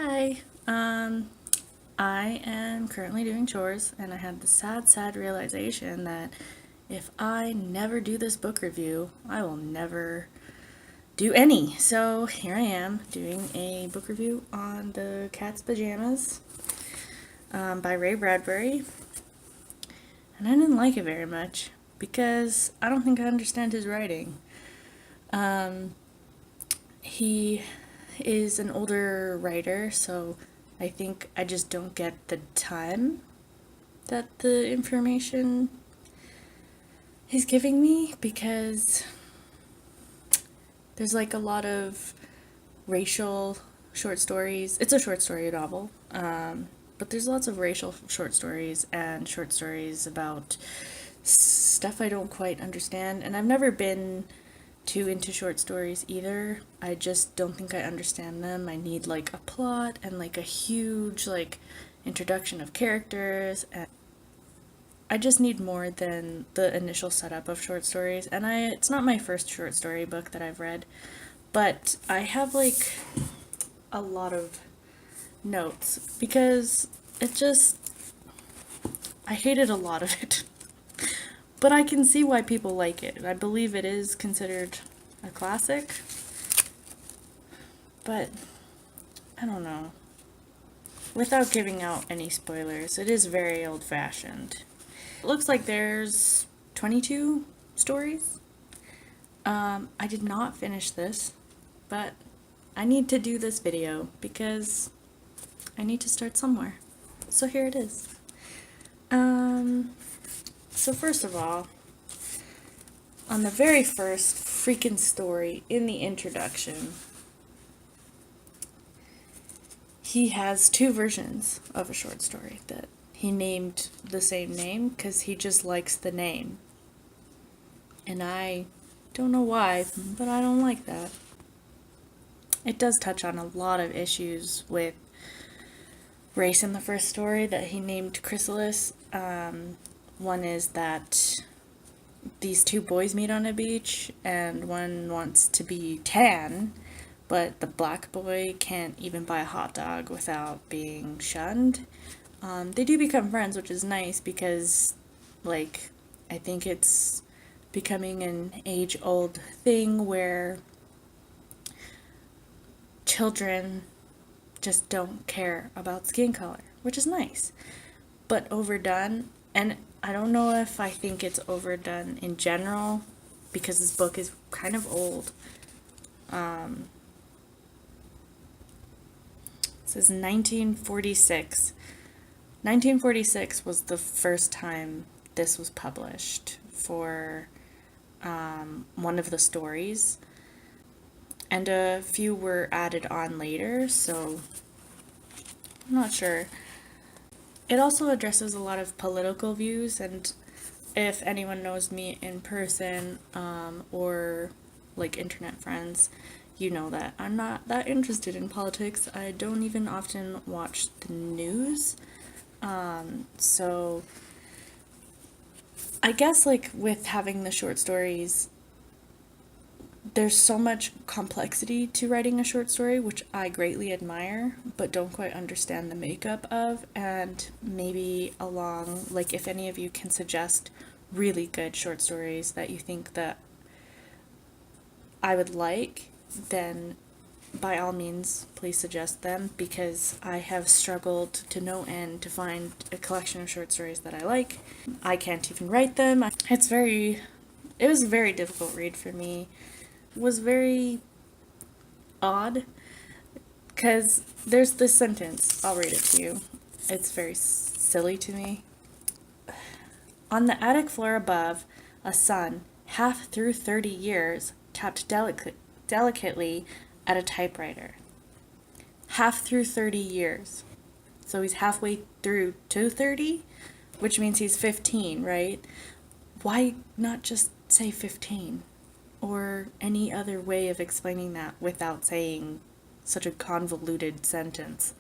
Hi, I am currently doing chores, and I had the sad realization that if I never do this book review, I will never do any. So here I am doing a book review on The Cat's Pajamas by Ray Bradbury, and I didn't like it very much because I don't think I understand his writing. He is an older writer, so I think I just don't get the time that the information he's giving me, because there's like a lot of racial short stories. It's a short story novel, but there's lots of racial short stories and short stories about stuff I don't quite understand, and I've never been too into short stories either. I just don't think I understand them. I need like a plot and like a huge like introduction of characters, and I just need more than the initial setup of short stories. And it's not my first short story book that I've read, but I have like a lot of notes because it just I hated a lot of it. But I can see why people like it. I believe it is considered a classic. But I don't know. Without giving out any spoilers, it is very old-fashioned. It looks like there's 22 stories. I did not finish this, but I need to do this video because I need to start somewhere. So here it is. So first of all, on the very first freaking story in the introduction, he has two versions of a short story that he named the same name because he just likes the name. And I don't know why, but I don't like that. It does touch on a lot of issues with race in the first story that he named Chrysalis. One is that these two boys meet on a beach, and one wants to be tan, but the black boy can't even buy a hot dog without being shunned. They do become friends, which is nice because, like, I think it's becoming an age-old thing where children just don't care about skin color, which is nice, but overdone. And I don't know if I think it's overdone in general because this book is kind of old. It says 1946. 1946 was the first time this was published for one of the stories, and a few were added on later, so I'm not sure. It also addresses a lot of political views, and if anyone knows me in person or like internet friends, you know that I'm not that interested in politics. I don't even often watch the news. So I guess like with having the short stories, there's so much complexity to writing a short story, which I greatly admire, but don't quite understand the makeup of. And maybe along, like, if any of you can suggest really good short stories that you think that I would like, then by all means, please suggest them, because I have struggled to no end to find a collection of short stories that I like. I can't even write them. It was a very difficult read for me. Was very odd because there's this sentence. I'll read it to you. It's very silly to me. On the attic floor above, a son, half through 30 years, tapped delicately at a typewriter. Half through 30 years. So he's halfway through to 30, which means he's 15, right? Why not just say 15? Or any other way of explaining that without saying such a convoluted sentence.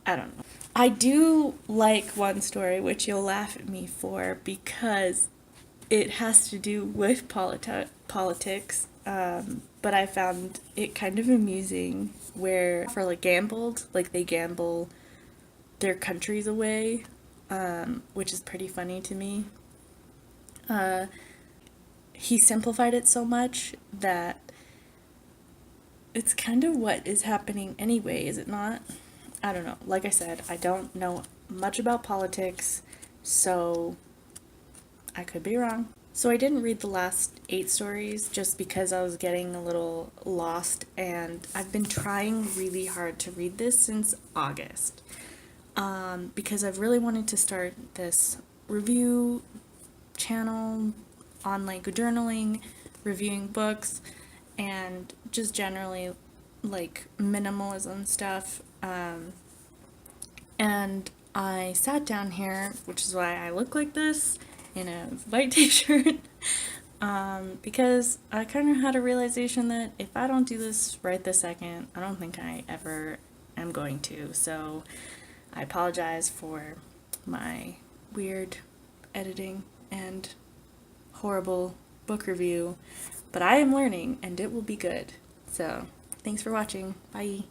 I don't know. I do like one story, which you'll laugh at me for, because it has to do with politics, But I found it kind of amusing where for like gambled, like they gamble their countries away, which is pretty funny to me. He simplified it so much that it's kind of what is happening anyway, is it not? I don't know. Like I said, I don't know much about politics, so I could be wrong. So I didn't read the last 8 stories just because I was getting a little lost, and I've been trying really hard to read this since August. Because I've really wanted to start this review channel on like journaling, reviewing books, and just generally like minimalism stuff. And I sat down here, which is why I look like this in a white t-shirt, because I kind of had a realization that if I don't do this right this second, I don't think I ever am going to. So I apologize for my weird editing and horrible book review, but I am learning and it will be good. So thanks for watching. Bye.